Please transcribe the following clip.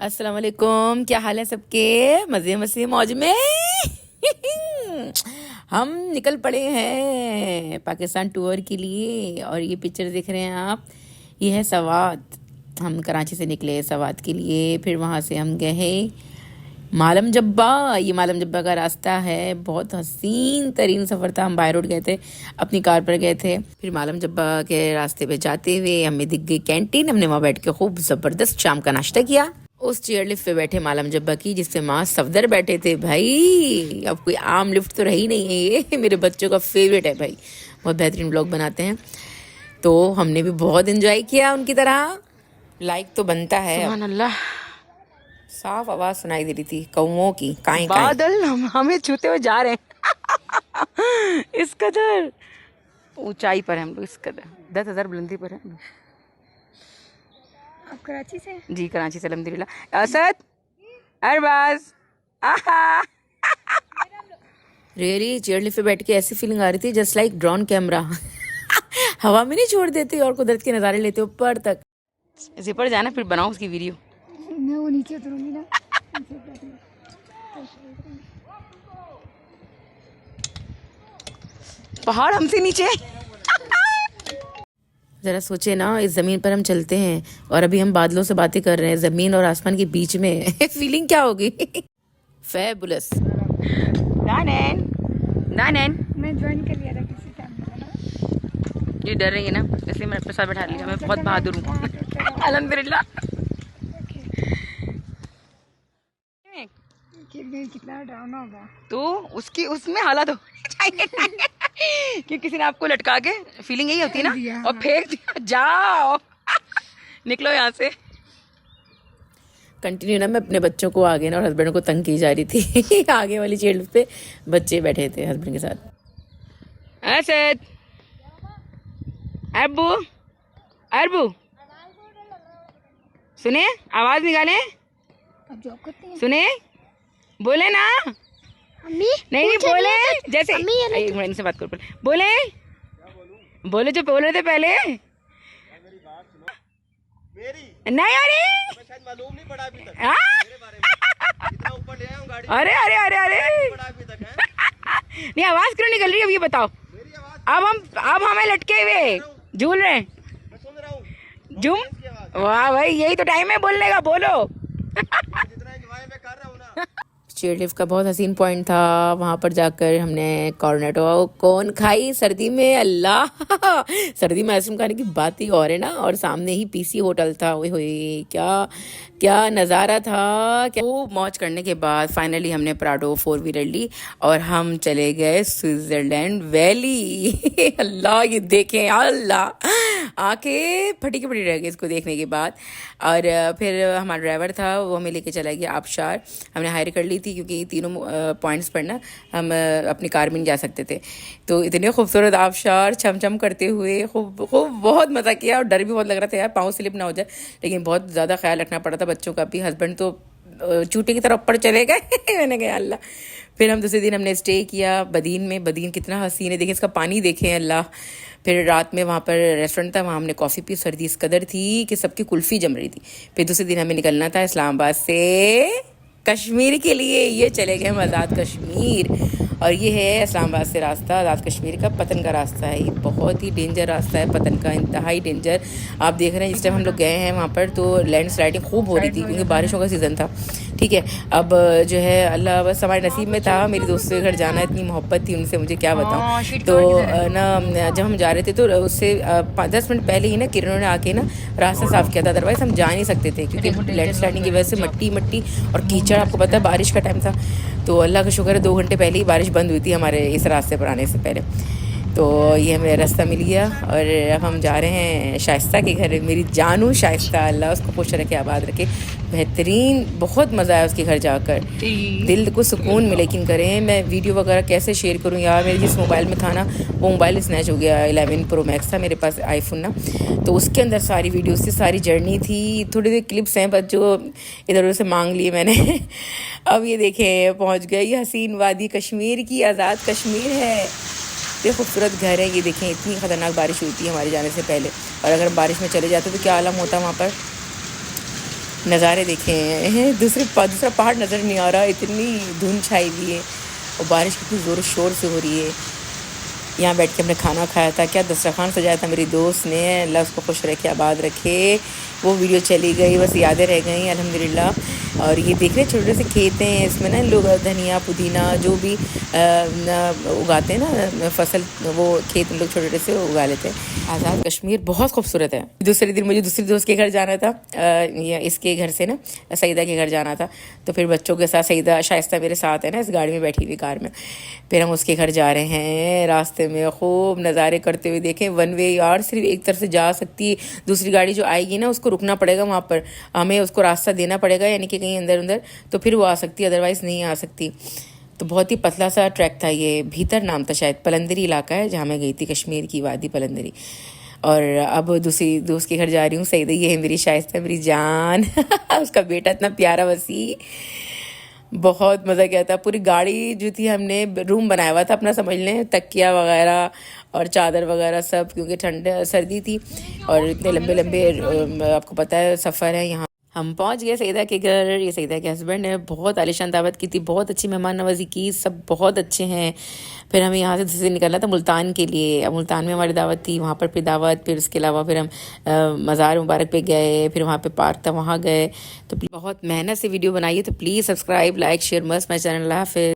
अस्सलाम वालेकुम, क्या हाल है सबके? मज़े मज़े मौज में हम निकल पड़े हैं पाकिस्तान टूर के लिए। और ये पिक्चर देख रहे हैं आप, ये है सवात। हम कराची से निकले सवात के लिए, फिर वहाँ से हम गए मालम जब्बा। ये मालम जब्बा का रास्ता है, बहुत हसीन तरीन सफ़र था। हम बाय रोड गए थे, अपनी कार पर गए थे। फिर मालम जब्बा के रास्ते पे जाते हुए हमें दिख गई कैंटीन। हमने वहाँ बैठ के खूब ज़बरदस्त शाम का नाश्ता किया। उस चेयर लिफ्ट पे बैठे मालम जब्बा की, जिसपे माँ सफदर बैठे थे। भाई अब कोई आम लिफ्ट तो रही नहीं है, ये मेरे बच्चों का फेवरेट है भाई, बहुत बेहतरीन ब्लॉग बनाते हैं। तो हमने भी बहुत एंजॉय किया उनकी तरह। लाइक तो बनता है। सुभान अल्लाह, साफ आवाज सुनाई दे रही थी कौओं की, काएं काएं। बादल हमें छूते हुए जा रहे हैं इस कदर ऊंचाई पर है हम लोग, इस कदर 10,000 बुलंदी पर है। आप कराची से? जी कराची से अल्हम्दुलिल्लाह। असद अरबाज आहा रियली चेयर लिफ्ट पे बैठ के ऐसी फीलिंग आ रही थी जस्ट लाइक ड्रोन कैमरा हवा में नहीं छोड़ देते और कुदरत के नज़ारे लेते ऊपर तक। जिपर जाना, फिर बनाओ उसकी वीडियो। मैं वो नीचे उतरूंगी ना। पहाड़ हमसे नीचे। ज़रा सोचे ना, इस ज़मीन पर हम चलते हैं और अभी हम बादलों से बातें कर रहे हैं, ज़मीन और आसमान के बीच में फीलिंग क्या होगी? फैबुलस। दानैन दानैन, मैं ज्वाइन कर लिया था किसी टाइम। ये डर रही है ना, इसलिए मैंने अपने साथ बैठा लिया। मैं बहुत बहादुर हूँ अल्हम्दुलिल्लाह। कितना ड्रामा होगा तो उसकी उसमें हालत हो कि किसी ने आपको लटका के, फीलिंग यही होती है ना, और फेंक दिया, जाओ निकलो यहाँ से। कंटिन्यू ना, मैं अपने बच्चों को आगे ना और हस्बैंड को तंग की जा रही थी आगे वाली चेयर पे बच्चे बैठे थे हस्बैंड के साथ। असद अब्बू अरबू, सुने आवाज निकाले, आप जॉब करते हैं? सुने, बोले ना। अम्मी नहीं नहीं बोले, जैसे अम्मी ये एक मिनट इनसे बात करो पहले। बोले बोले जो बोल रहे थे पहले। नहीं अरे शायद मालूम नहीं पड़ा अभी तक हाँ? मेरे बारे में। इतना ऊपर ले आया हूं गाड़ी, अरे अरे अरे अरे पड़ा अभी तक है। नहीं, आवाज क्यों निकल रही है अब ये बताओ। मेरी आवाज अब हमें लटके हुए झूल रहे हैं। मैं सुन रहा हूँ, झूम, वाह भाई, यही तो टाइम है बोलने का, बोलो जितना एंजॉय मैं कर रहा हूँ ना। चेयर लिफ्ट का बहुत हसीन पॉइंट था। वहाँ पर जाकर हमने कॉर्नेटो कौन खाई सर्दी में, अल्लाह सर्दी में आइसक्रीम खाने की बात ही और है ना। और सामने ही पीसी होटल था, ओए होए क्या क्या नज़ारा था। क्या खूब मौज करने के बाद फाइनली हमने प्राडो 4 व्हीलर ली और हम चले गए स्विट्ज़रलैंड वैली अल्लाह ये देखें, अल्लाह आंखें फटी की फटी रह गई इसको देखने के बाद। और फिर हमारा ड्राइवर था, वो हमें लेके चला गया आबशार। हमने हायर कर ली थी क्योंकि तीनों पॉइंट्स पर ना हम अपनी कार में नहीं जा सकते थे। तो इतने खूबसूरत आबशार छम छम करते हुए खूब खूब बहुत मज़ा किया। और डर भी बहुत लग रहा था यार, पाँव स्लिप ना हो जाए, लेकिन बहुत ज़्यादा ख्याल रखना पड़ा था बच्चों का भी। हस्बैंड तो चूटी की तरफ ऊपर चले गए मैंने कहा अल्लाह। फिर हम दूसरे दिन हमने स्टे किया बदीन में। बदीन कितना हसीन है, देखें इसका पानी देखें, अल्लाह। फिर रात में वहाँ पर रेस्टोरेंट था, वहाँ हमने कॉफ़ी पी। सर्दी इस कदर थी कि सबकी कुल्फ़ी जम रही थी। फिर दूसरे दिन हमें निकलना था इस्लामाबाद से कश्मीर के लिए। ये चले गए हम आज़ाद कश्मीर, और ये है इस्लामाबाद से रास्ता आज़ाद कश्मीर का, पतन का रास्ता है। ये बहुत ही डेंजर रास्ता है पतन का, इंतहाई डेंजर। आप देख रहे हैं जिस टाइम हम लोग गए हैं वहाँ पर तो लैंड स्लाइडिंग खूब हो रही थी क्योंकि बारिशों का सीज़न था। ठीक है, अब जो है अल्लाह बस हमारे नसीब में था। मेरी दोस्तों के घर जाना, इतनी मोहब्बत थी उनसे, मुझे क्या बताऊँ। तो ना जब हम जा रहे थे तो उससे 10 मिनट पहले ही ना किरणों ने आके ना रास्ता साफ़ किया था, अदरवाइज़ हम जा नहीं सकते थे क्योंकि लैंड स्लाइडिंग की वजह से मट्टी मट्टी और कीचड़, आपको पता है बारिश का टाइम था। तो अल्लाह का शुक्र है 2 घंटे पहले ही बारिश बंद हुई थी हमारे इस रास्ते पर आने से पहले। तो ये हमें रास्ता मिल गया और अब हम जा रहे हैं शाइस्ता के घर। मेरी जानू शाइस्ता, अल्लाह उसको खुश रखे आबाद रखे, बेहतरीन, बहुत मज़ा आया उसके घर जाकर, दिल को सुकून मिले। लेकिन करें मैं वीडियो वगैरह कैसे शेयर करूं यार, मेरे जिस मोबाइल में था ना वो मोबाइल स्नैच हो गया। 11 प्रो मैक्स था मेरे पास, आईफोन ना, तो उसके अंदर सारी वीडियोस थी, सारी जर्नी थी। थोड़ी देर क्लिप्स हैं बस जो इधर उधर से मांग लिए मैंने अब ये देखें पहुंच गए ये हसीन वादी कश्मीर की, आज़ाद कश्मीर है। ये खूबसूरत घर है, ये देखें। इतनी ख़तरनाक बारिश हुई थी हमारे जाने से पहले, और अगर हम बारिश में चले जाते तो क्या आलम होता वहाँ पर। नज़ारे देखे हैं। दूसरा पहाड़ नज़र नहीं आ रहा, इतनी धुंध छाई हुई है और बारिश कितनी ज़ोर शोर से हो रही है। यहाँ बैठ के हमने खाना खाया था, क्या दस्तरखान सजाया था मेरी दोस्त ने, अल्लाह उसको खुश रखे आबाद रखे। वो वीडियो चली गई, बस यादें रह गई अल्हम्दुलिल्लाह। और ये देख रहे छोटे से खेत हैं, इसमें ना लोग धनिया पुदीना जो भी उगाते हैं ना फसल, वो खेत लोग छोटे छोटे से उगा लेते हैं। आज़ाद कश्मीर बहुत खूबसूरत है। दूसरे दिन मुझे दूसरी दोस्त के घर जाना था, या इसके घर से ना सईदा के घर जाना था, तो फिर बच्चों के साथ सईदा शाइस्ता मेरे साथ है ना, इस गाड़ी में बैठी हुई कार में, फिर हम उसके घर जा रहे हैं। रास्ते में खूब नज़ारे करते हुए देखें। वन वे यार, सिर्फ एक तरफ से जा सकती है, दूसरी गाड़ी जो आएगी ना उसको रुकना पड़ेगा, वहाँ पर हमें उसको रास्ता देना पड़ेगा, यानी कि कहीं अंदर तो फिर वो आ सकती है, अदरवाइज़ नहीं आ सकती। तो बहुत ही पतला सा ट्रैक था ये, भीतर नाम था शायद, पलंदरी इलाका है जहाँ मैं गई थी, कश्मीर की वादी पलंदरी। और अब दूसरी दोस्त के घर जा रही हूँ, सईद ये है मेरी शाइस्ता मेरी जान उसका बेटा इतना प्यारा वसी, बहुत मज़ा किया था। पूरी गाड़ी जो थी हमने रूम बनाया हुआ था अपना, समझ लें, तकिया वगैरह और चादर वगैरह सब, क्योंकि ठंड सर्दी थी और इतने लंबे लंबे आपको पता है सफ़र है। यहाँ हम पहुंच गए सईदा के घर। ये सईदा के हस्बैंड ने बहुत आलिशान दावत की थी, बहुत अच्छी मेहमान नवाजी की, सब बहुत अच्छे हैं। फिर हमें यहाँ से निकलना था मुल्तान के लिए। अब मुल्तान में हमारी दावत थी, वहाँ पर फिर दावत, फिर उसके अलावा फिर हम मज़ार मुबारक पे गए, फिर वहाँ पे पार्क था वहाँ गए। तो बहुत मेहनत से वीडियो बनाई है, तो please subscribe like share must my channel. अल्लाह हाफ़िज़।